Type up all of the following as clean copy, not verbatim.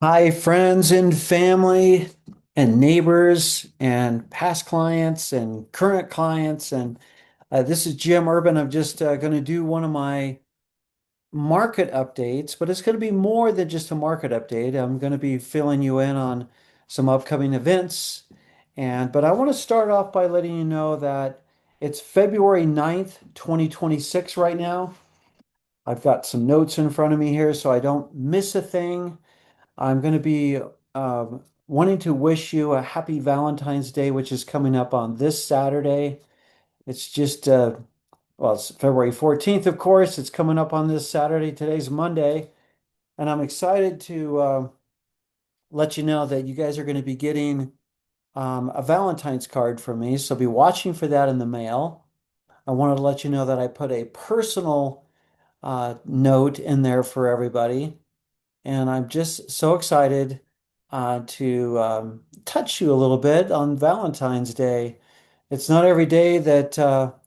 Hi, friends and family and neighbors and past clients and current clients. And this is Jim Urban. I'm just going to do one of my market updates, but it's going to be more than just a market update. I'm going to be filling you in on some upcoming events. But I want to start off by letting you know that it's February 9th, 2026 right now. I've got some notes in front of me here so I don't miss a thing. I'm going to be wanting to wish you a happy Valentine's Day, which is coming up on this Saturday. It's just, well, it's February 14th, of course. It's coming up on this Saturday. Today's Monday. And I'm excited to let you know that you guys are going to be getting a Valentine's card from me. So be watching for that in the mail. I wanted to let you know that I put a personal note in there for everybody. And I'm just so excited to touch you a little bit on Valentine's Day. It's not every day that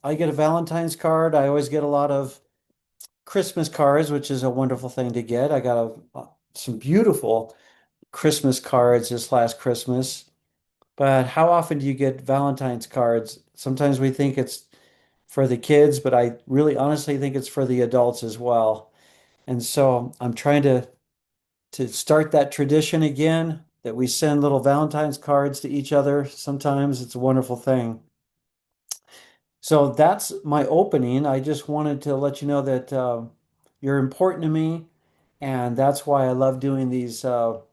I get a Valentine's card. I always get a lot of Christmas cards, which is a wonderful thing to get. I got some beautiful Christmas cards this last Christmas. But how often do you get Valentine's cards? Sometimes we think it's for the kids, but I really honestly think it's for the adults as well. And so I'm trying to start that tradition again, that we send little Valentine's cards to each other. Sometimes it's a wonderful thing. So that's my opening. I just wanted to let you know that you're important to me, and that's why I love doing these little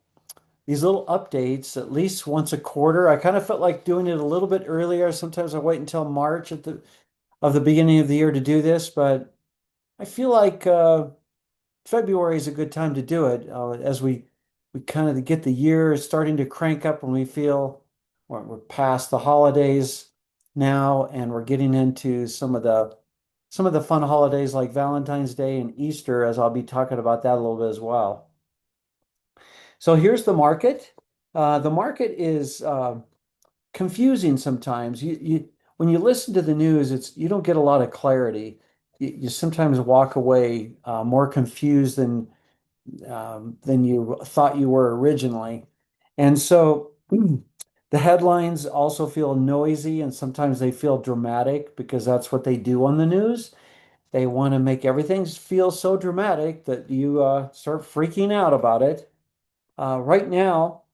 updates at least once a quarter. I kind of felt like doing it a little bit earlier. Sometimes I wait until March at the beginning of the year to do this, but I feel like February is a good time to do it as we kind of get the year starting to crank up when we feel we're past the holidays now and we're getting into some of the fun holidays like Valentine's Day and Easter, as I'll be talking about that a little bit as well. So here's the market. The market is confusing sometimes. You when you listen to the news, you don't get a lot of clarity. You sometimes walk away more confused than you thought you were originally. And so the headlines also feel noisy and sometimes they feel dramatic because that's what they do on the news. They want to make everything feel so dramatic that you start freaking out about it. Right now,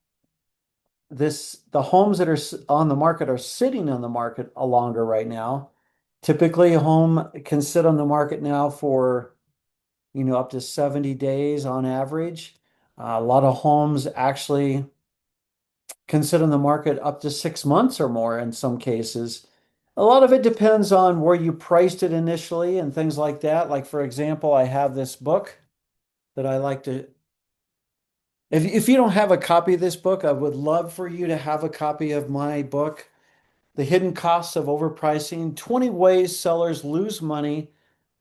the homes that are on the market are sitting on the market a longer right now. Typically, a home can sit on the market now for up to 70 days on average. A lot of homes actually can sit on the market up to 6 months or more in some cases. A lot of it depends on where you priced it initially and things like that. Like, for example, I have this book that I like to. If you don't have a copy of this book, I would love for you to have a copy of my book, The Hidden Costs of Overpricing 20 Ways Sellers Lose Money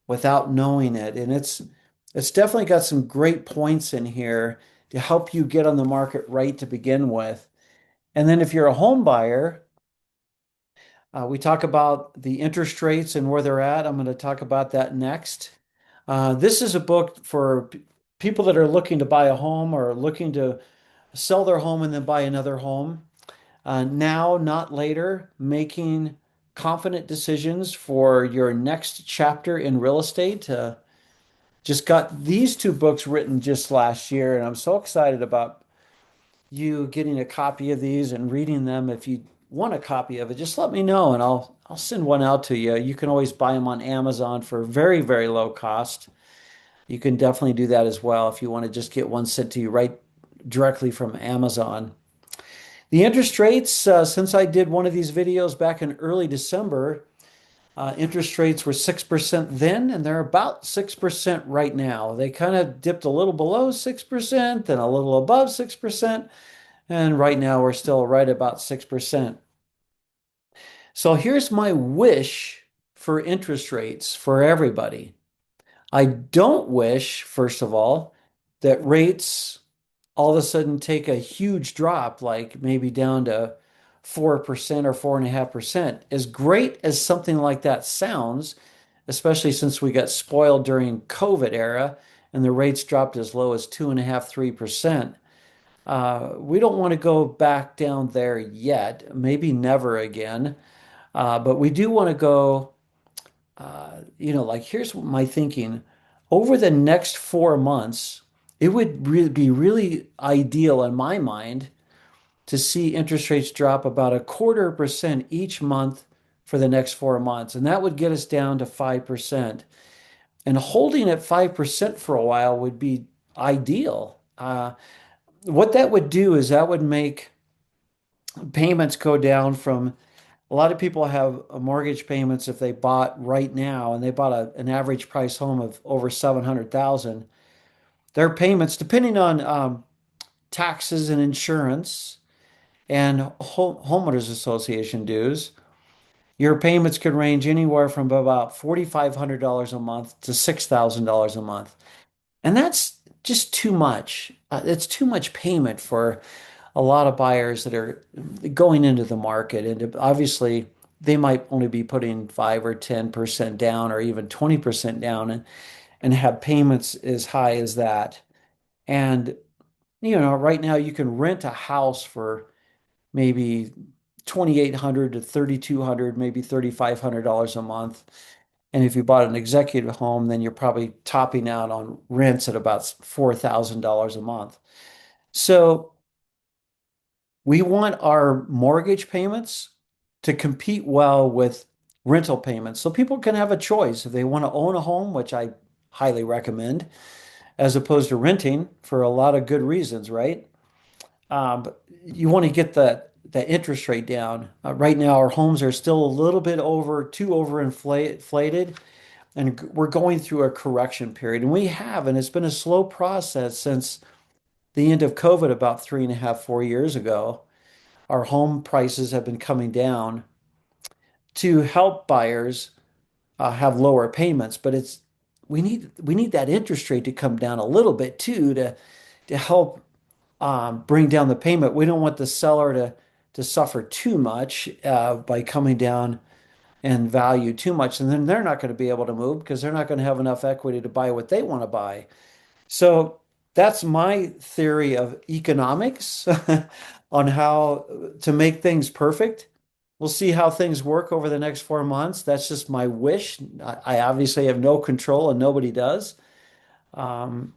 Without Knowing It. And it's definitely got some great points in here to help you get on the market right to begin with. And then if you're a home buyer, we talk about the interest rates and where they're at. I'm going to talk about that next. This is a book for people that are looking to buy a home or looking to sell their home and then buy another home. Now, not later, making confident decisions for your next chapter in real estate. Just got these two books written just last year, and I'm so excited about you getting a copy of these and reading them. If you want a copy of it, just let me know and I'll send one out to you. You can always buy them on Amazon for very, very low cost. You can definitely do that as well if you want to just get one sent to you right directly from Amazon. The interest rates, since I did one of these videos back in early December, interest rates were 6% then, and they're about 6% right now. They kind of dipped a little below 6%, then a little above 6%, and right now we're still right about 6%. So here's my wish for interest rates for everybody. I don't wish, first of all, that rates all of a sudden take a huge drop, like maybe down to 4% or 4.5%. As great as something like that sounds, especially since we got spoiled during COVID era and the rates dropped as low as 2.5%, 3%. We don't want to go back down there yet, maybe never again. But we do want to go, like here's my thinking. Over the next 4 months, it would really be really ideal in my mind to see interest rates drop about 1/4% each month for the next 4 months. And that would get us down to 5%. And holding at 5% for a while would be ideal. What that would do is that would make payments go down from a lot of people have mortgage payments if they bought right now and they bought an average price home of over 700,000. Their payments, depending on taxes and insurance and homeowners association dues, your payments could range anywhere from about $4,500 a month to $6,000 a month. And that's just too much. It's too much payment for a lot of buyers that are going into the market. And obviously, they might only be putting 5 or 10% down or even 20% down and have payments as high as that. And, right now you can rent a house for maybe 2,800 to 3,200, maybe $3,500 a month. And if you bought an executive home, then you're probably topping out on rents at about $4,000 a month. So we want our mortgage payments to compete well with rental payments. So people can have a choice if they want to own a home, which I highly recommend, as opposed to renting for a lot of good reasons, right? But you want to get the interest rate down. Right now, our homes are still a little bit too over inflated, and we're going through a correction period. And we have, and it's been a slow process since the end of COVID about 3.5, 4 years ago. Our home prices have been coming down to help buyers have lower payments, but we need that interest rate to come down a little bit too to help bring down the payment. We don't want the seller to suffer too much by coming down in value too much, and then they're not going to be able to move because they're not going to have enough equity to buy what they want to buy. So that's my theory of economics on how to make things perfect. We'll see how things work over the next 4 months. That's just my wish. I obviously have no control, and nobody does, um,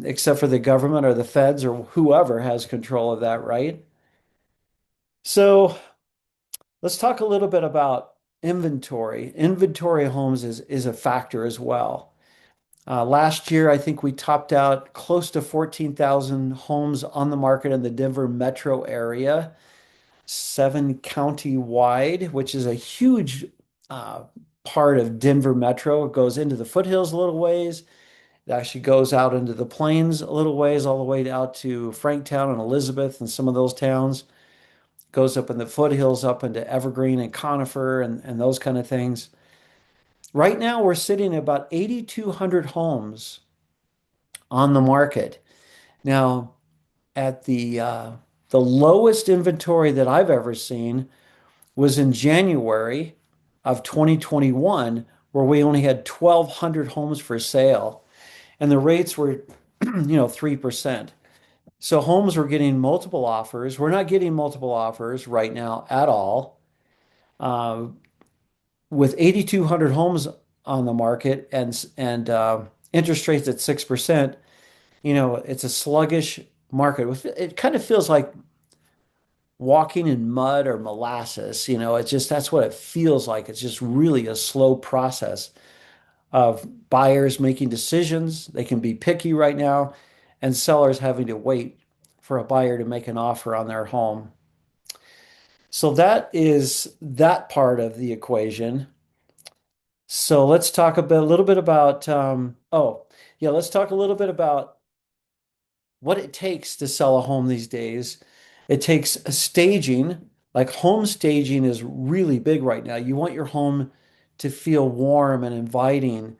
except for the government or the feds or whoever has control of that, right? So let's talk a little bit about inventory. Inventory of homes is a factor as well. Last year, I think we topped out close to 14,000 homes on the market in the Denver metro area, 7 county wide, which is a huge uh, part of Denver metro. It goes into the foothills a little ways. It actually goes out into the plains a little ways, all the way out to Franktown and Elizabeth and some of those towns. Goes up in the foothills, up into Evergreen and Conifer and those kind of things. Right now, we're sitting at about 8,200 homes on the market. Now, at the lowest inventory that I've ever seen was in January of 2021, where we only had 1,200 homes for sale, and the rates were, 3%. So homes were getting multiple offers. We're not getting multiple offers right now at all. Uh, with 8,200 homes on the market and interest rates at 6%, it's a sluggish market. It kind of feels like walking in mud or molasses. It's just that's what it feels like. It's just really a slow process of buyers making decisions. They can be picky right now, and sellers having to wait for a buyer to make an offer on their home. So that is that part of the equation. So let's talk a little bit about, yeah, let's talk a little bit about what it takes to sell a home these days. It takes a staging, like home staging is really big right now. You want your home to feel warm and inviting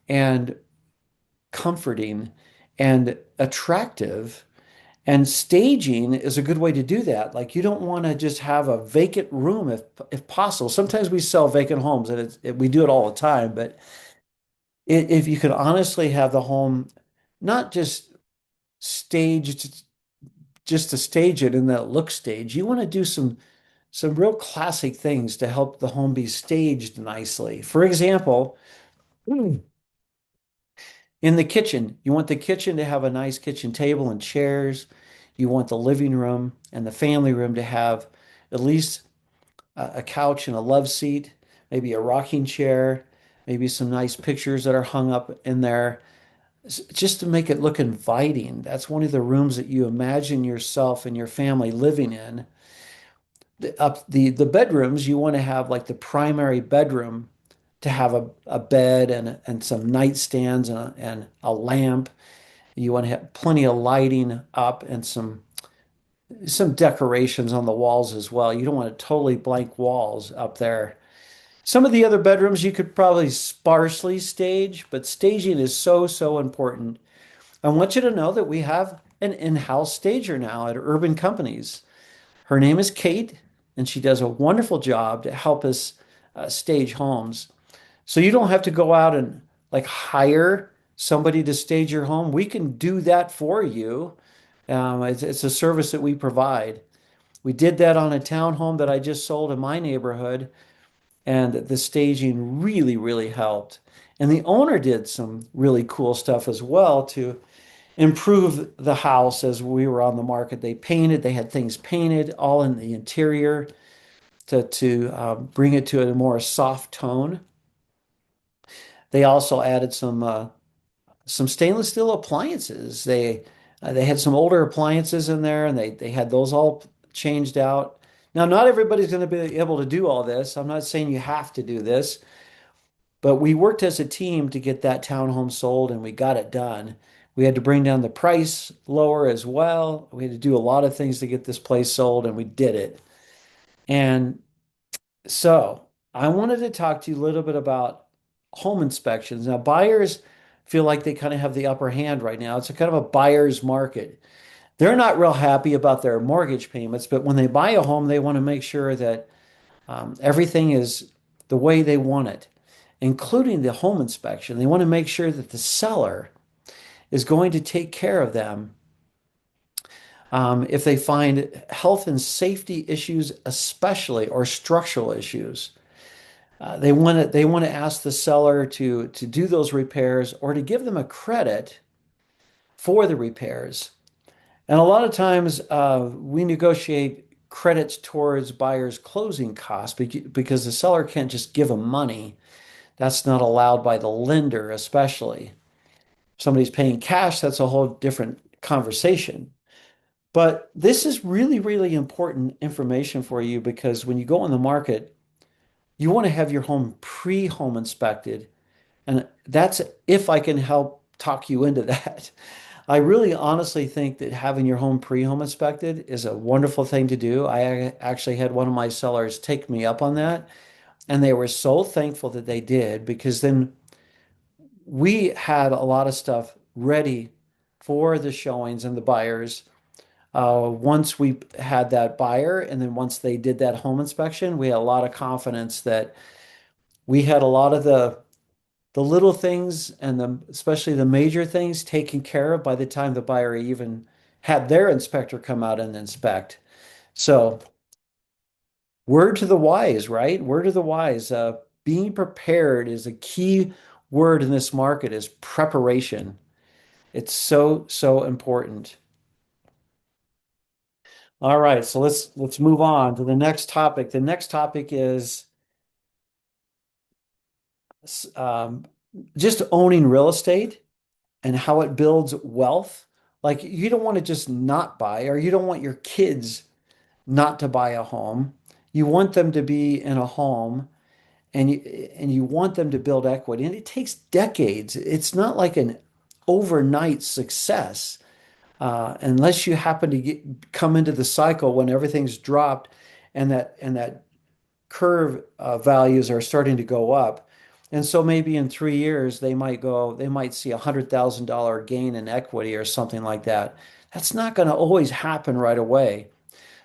and comforting and attractive. And staging is a good way to do that. Like you don't want to just have a vacant room if possible. Sometimes we sell vacant homes and we do it all the time, but if you could honestly have the home not just staged just to stage it in that look stage. You want to do some real classic things to help the home be staged nicely. For example, in the kitchen, you want the kitchen to have a nice kitchen table and chairs. You want the living room and the family room to have at least a couch and a love seat, maybe a rocking chair, maybe some nice pictures that are hung up in there, just to make it look inviting. That's one of the rooms that you imagine yourself and your family living in. The bedrooms, you want to have like the primary bedroom to have a bed and some nightstands and a lamp. You want to have plenty of lighting up and some decorations on the walls as well. You don't want totally blank walls up there. Some of the other bedrooms you could probably sparsely stage, but staging is so, so important. I want you to know that we have an in-house stager now at Urban Companies. Her name is Kate, and she does a wonderful job to help us stage homes. So you don't have to go out and like hire somebody to stage your home. We can do that for you. It's a service that we provide. We did that on a townhome that I just sold in my neighborhood, and the staging really, really helped. And the owner did some really cool stuff as well to improve the house as we were on the market. They had things painted all in the interior to bring it to a more soft tone. They also added some stainless steel appliances. They had some older appliances in there, and they had those all changed out. Now, not everybody's going to be able to do all this. I'm not saying you have to do this, but we worked as a team to get that townhome sold, and we got it done. We had to bring down the price lower as well. We had to do a lot of things to get this place sold, and we did it. And so I wanted to talk to you a little bit about home inspections. Now, buyers feel like they kind of have the upper hand right now. It's a kind of a buyer's market. They're not real happy about their mortgage payments, but when they buy a home, they want to make sure that everything is the way they want it, including the home inspection. They want to make sure that the seller is going to take care of them if they find health and safety issues, especially, or structural issues. They want to ask the seller to do those repairs or to give them a credit for the repairs. And a lot of times we negotiate credits towards buyers' closing costs because the seller can't just give them money. That's not allowed by the lender, especially. If somebody's paying cash, that's a whole different conversation. But this is really, really important information for you because when you go on the market, you want to have your home pre-home inspected. And that's if I can help talk you into that. I really honestly think that having your home pre-home inspected is a wonderful thing to do. I actually had one of my sellers take me up on that, and they were so thankful that they did because then we had a lot of stuff ready for the showings and the buyers. Once we had that buyer, and then once they did that home inspection, we had a lot of confidence that we had a lot of the little things and especially the major things taken care of by the time the buyer even had their inspector come out and inspect. So, word to the wise, right? Word to the wise. Being prepared is a key word in this market is preparation. It's so, so important. All right, so let's move on to the next topic. The next topic is um, just owning real estate and how it builds wealth. Like you don't want to just not buy, or you don't want your kids not to buy a home. You want them to be in a home and you want them to build equity. And it takes decades. It's not like an overnight success. Unless you happen to come into the cycle when everything's dropped and that curve values are starting to go up. And so maybe in 3 years they might see $100,000 gain in equity or something like that. That's not going to always happen right away.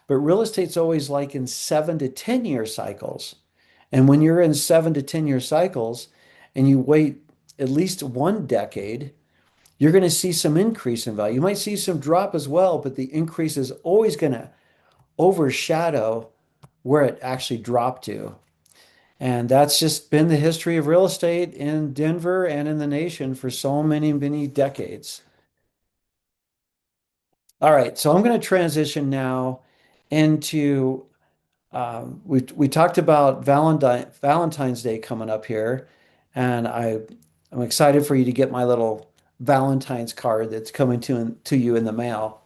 But real estate's always like in 7 to 10 year cycles. And when you're in 7 to 10 year cycles and you wait at least one decade, you're going to see some increase in value. You might see some drop as well, but the increase is always going to overshadow where it actually dropped to. And that's just been the history of real estate in Denver and in the nation for so many, many decades. All right, so I'm going to transition now into we talked about Valentine's Day coming up here, and I'm excited for you to get my little Valentine's card that's coming to you in the mail.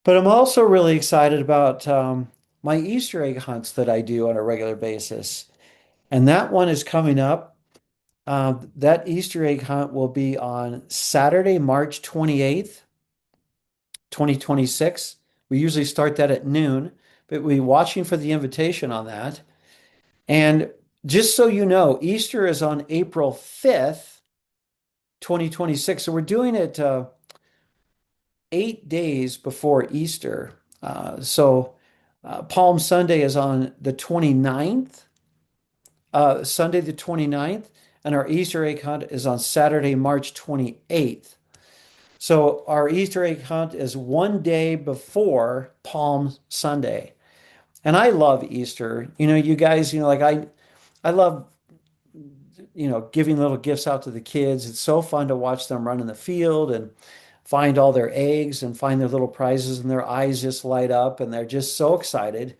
But I'm also really excited about my Easter egg hunts that I do on a regular basis, and that one is coming up. That Easter egg hunt will be on Saturday, March 28th, 2026. We usually start that at noon, but we're watching for the invitation on that. And just so you know, Easter is on April 5th, 2026. So we're doing it 8 days before Easter. Palm Sunday is on the 29th, Sunday the 29th, and our Easter egg hunt is on Saturday, March 28th. So our Easter egg hunt is one day before Palm Sunday. And I love Easter. You guys, I love, giving little gifts out to the kids. It's so fun to watch them run in the field and find all their eggs and find their little prizes, and their eyes just light up and they're just so excited.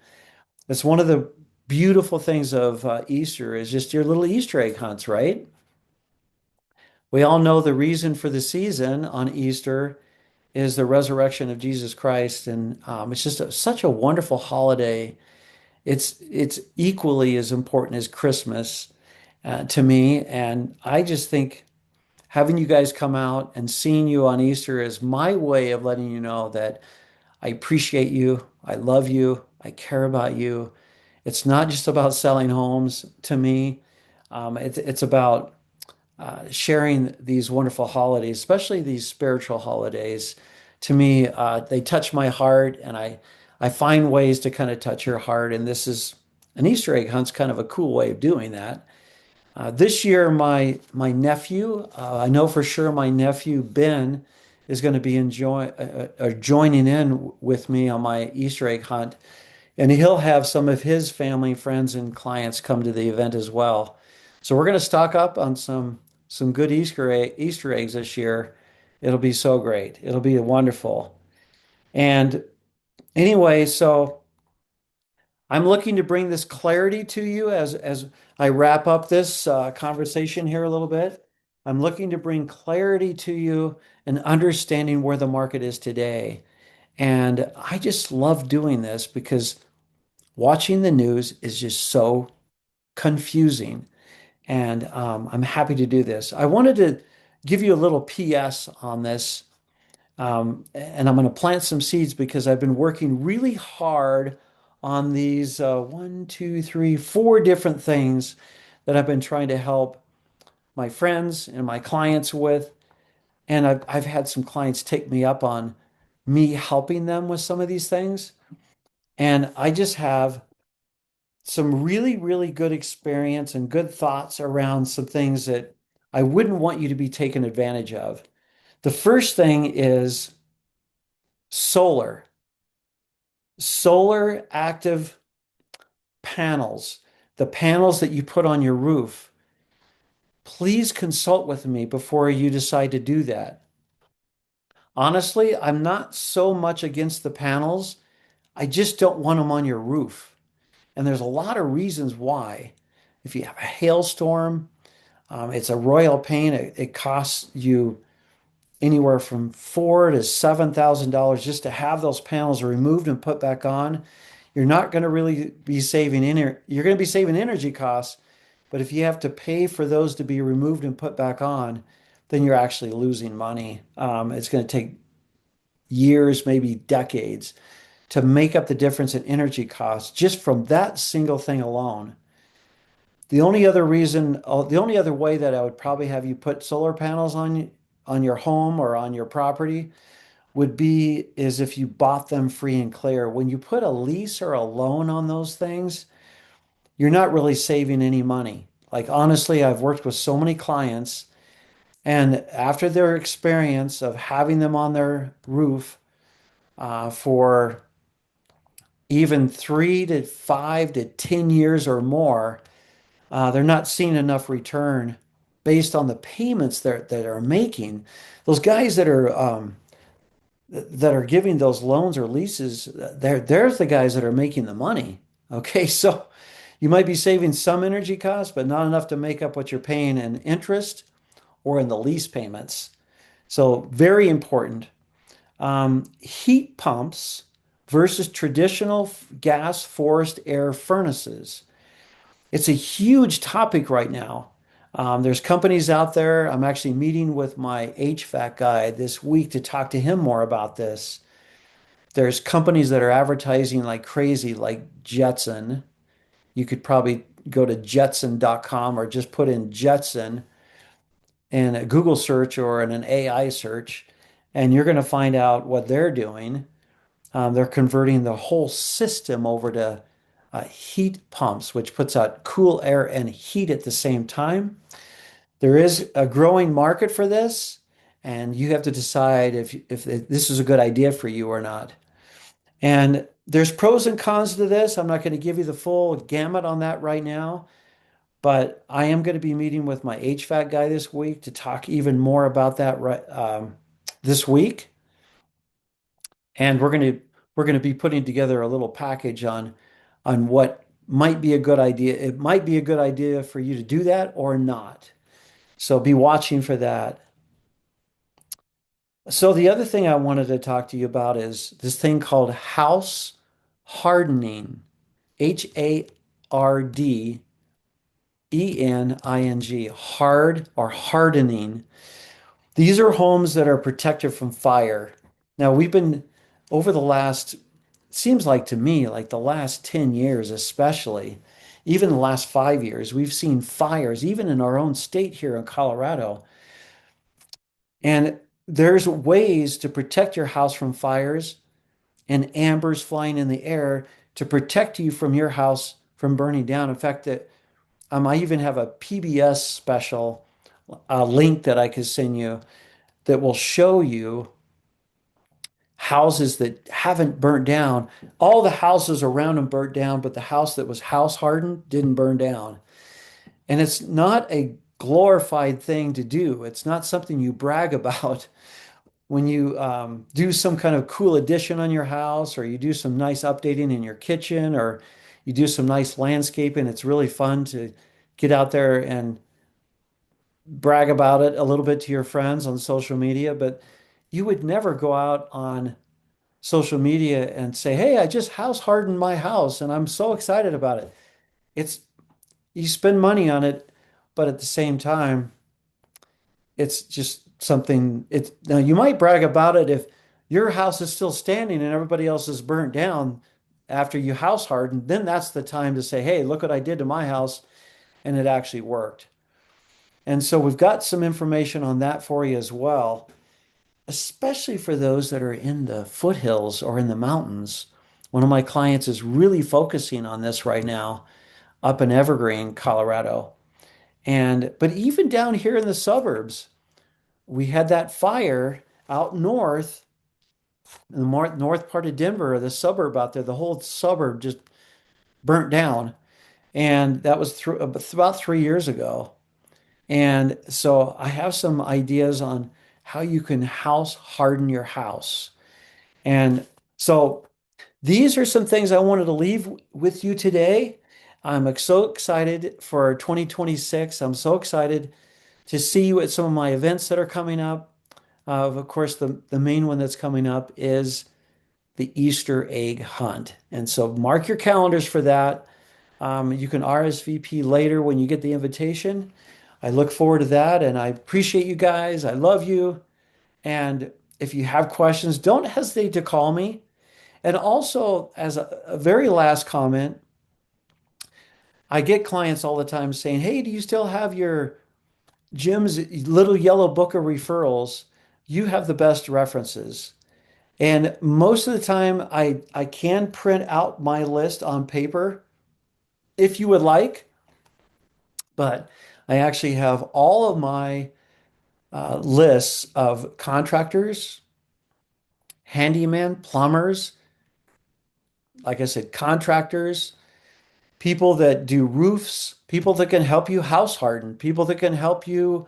It's one of the beautiful things of Easter is just your little Easter egg hunts, right? We all know the reason for the season on Easter is the resurrection of Jesus Christ, and it's just such a wonderful holiday. It's equally as important as Christmas to me, and I just think having you guys come out and seeing you on Easter is my way of letting you know that I appreciate you, I love you, I care about you. It's not just about selling homes to me. It's about sharing these wonderful holidays, especially these spiritual holidays. To me, they touch my heart, and I find ways to kind of touch your heart. And this is an Easter egg hunt's kind of a cool way of doing that. This year, my nephew, I know for sure my nephew Ben is going to be joining in with me on my Easter egg hunt, and he'll have some of his family, friends, and clients come to the event as well. So we're going to stock up on some good Easter eggs this year. It'll be so great. It'll be wonderful. And anyway, so I'm looking to bring this clarity to you as I wrap up this conversation here a little bit. I'm looking to bring clarity to you and understanding where the market is today. And I just love doing this because watching the news is just so confusing. And I'm happy to do this. I wanted to give you a little PS on this. And I'm going to plant some seeds because I've been working really hard on these one, two, three, four different things that I've been trying to help my friends and my clients with. And I've had some clients take me up on me helping them with some of these things. And I just have some really, really good experience and good thoughts around some things that I wouldn't want you to be taken advantage of. The first thing is solar. Solar active panels, the panels that you put on your roof. Please consult with me before you decide to do that. Honestly, I'm not so much against the panels. I just don't want them on your roof. And there's a lot of reasons why. If you have a hailstorm, it's a royal pain. It costs you anywhere from $4,000 to $7,000 just to have those panels removed and put back on. You're not going to really be saving you're going to be saving energy costs, but if you have to pay for those to be removed and put back on, then you're actually losing money. It's going to take years, maybe decades, to make up the difference in energy costs just from that single thing alone. The only other way that I would probably have you put solar panels on your home or on your property would be is if you bought them free and clear. When you put a lease or a loan on those things, you're not really saving any money. Like honestly, I've worked with so many clients And after their experience of having them on their roof for even 3 to 5 to 10 years or more, they're not seeing enough return based on the payments that are making. Those guys that are giving those loans or leases, there's the guys that are making the money. Okay, so you might be saving some energy costs, but not enough to make up what you're paying in interest or in the lease payments. So very important. Heat pumps versus traditional gas forced air furnaces. It's a huge topic right now. There's companies out there. I'm actually meeting with my HVAC guy this week to talk to him more about this. There's companies that are advertising like crazy, like Jetson. You could probably go to jetson.com or just put in Jetson in a Google search or in an AI search, and you're going to find out what they're doing. They're converting the whole system over to heat pumps, which puts out cool air and heat at the same time. There is a growing market for this, and you have to decide if this is a good idea for you or not. And there's pros and cons to this. I'm not going to give you the full gamut on that right now, but I am going to be meeting with my HVAC guy this week to talk even more about that this week. And we're going to be putting together a little package on what might be a good idea. It might be a good idea for you to do that or not. So be watching for that. So the other thing I wanted to talk to you about is this thing called house hardening. HARDENING, hard or hardening. These are homes that are protected from fire. Now, we've been over the last, seems like to me, like the last 10 years, especially, even the last 5 years, we've seen fires, even in our own state here in Colorado. And there's ways to protect your house from fires and ambers flying in the air to protect you from your house from burning down. In fact, that I even have a PBS special link that I could send you that will show you houses that haven't burnt down. All the houses around them burnt down, but the house that was house hardened didn't burn down. And it's not a glorified thing to do. It's not something you brag about when you do some kind of cool addition on your house, or you do some nice updating in your kitchen, or you do some nice landscaping. It's really fun to get out there and brag about it a little bit to your friends on social media, but you would never go out on social media and say, "Hey, I just house hardened my house and I'm so excited about it." It's You spend money on it, but at the same time, it's just something it's now you might brag about it if your house is still standing and everybody else is burnt down after you house harden, then that's the time to say, "Hey, look what I did to my house and it actually worked." And so we've got some information on that for you as well, especially for those that are in the foothills or in the mountains. One of my clients is really focusing on this right now up in Evergreen, Colorado. And but even down here in the suburbs, we had that fire out north in the north part of Denver, the suburb out there, the whole suburb just burnt down. And that was about 3 years ago. And so I have some ideas on how you can house harden your house. And so these are some things I wanted to leave with you today. I'm so excited for 2026. I'm so excited to see you at some of my events that are coming up. Of course, the main one that's coming up is the Easter egg hunt. And so mark your calendars for that. You can RSVP later when you get the invitation. I look forward to that and I appreciate you guys. I love you. And if you have questions, don't hesitate to call me. And also, as a very last comment, I get clients all the time saying, "Hey, do you still have your Jim's little yellow book of referrals? You have the best references." And most of the time, I can print out my list on paper if you would like, but I actually have all of my lists of contractors, handyman, plumbers, like I said, contractors, people that do roofs, people that can help you house harden, people that can help you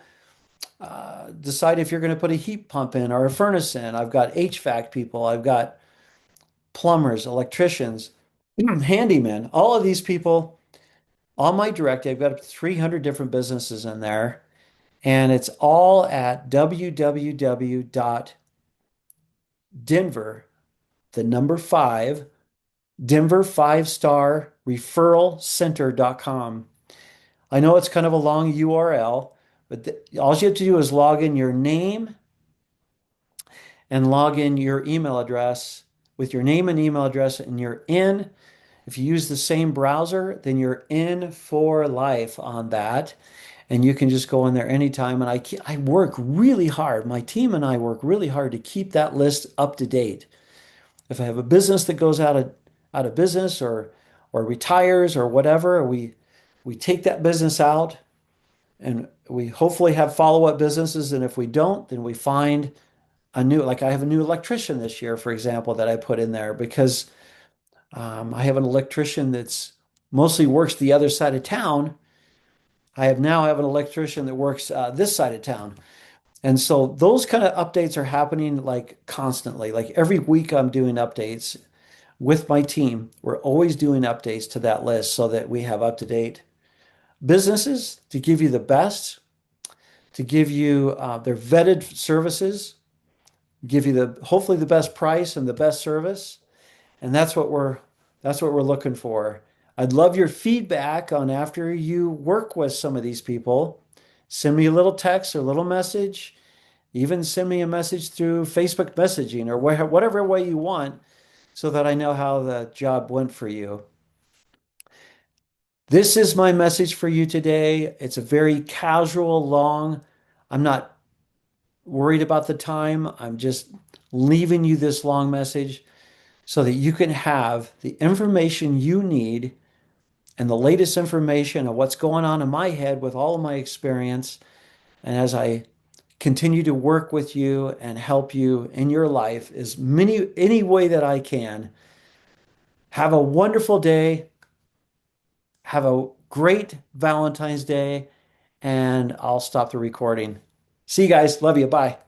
decide if you're going to put a heat pump in or a furnace in. I've got HVAC people, I've got plumbers, electricians, handymen, all of these people on my direct. I've got 300 different businesses in there, and it's all at www.denver, the number five, Denver five-star referral center.com. I know it's kind of a long URL, but all you have to do is log in your name and log in your email address with your name and email address, and you're in. If you use the same browser, then you're in for life on that. And you can just go in there anytime. And I work really hard. My team and I work really hard to keep that list up to date. If I have a business that goes out of business or retires or whatever, we take that business out and we hopefully have follow-up businesses. And if we don't, then we find like I have a new electrician this year, for example, that I put in there because I have an electrician that's mostly works the other side of town. I have an electrician that works this side of town. And so those kind of updates are happening like constantly. Like every week I'm doing updates with my team. We're always doing updates to that list so that we have up-to-date businesses to give you the best, to give you their vetted services, give you the hopefully the best price and the best service. And that's what we're looking for. I'd love your feedback on after you work with some of these people. Send me a little text or a little message. Even send me a message through Facebook messaging or whatever way you want so that I know how the job went for you. This is my message for you today. It's a very casual, long. I'm not worried about the time. I'm just leaving you this long message so that you can have the information you need and the latest information of what's going on in my head with all of my experience. And as I continue to work with you and help you in your life any way that I can. Have a wonderful day. Have a great Valentine's Day, and I'll stop the recording. See you guys. Love you. Bye.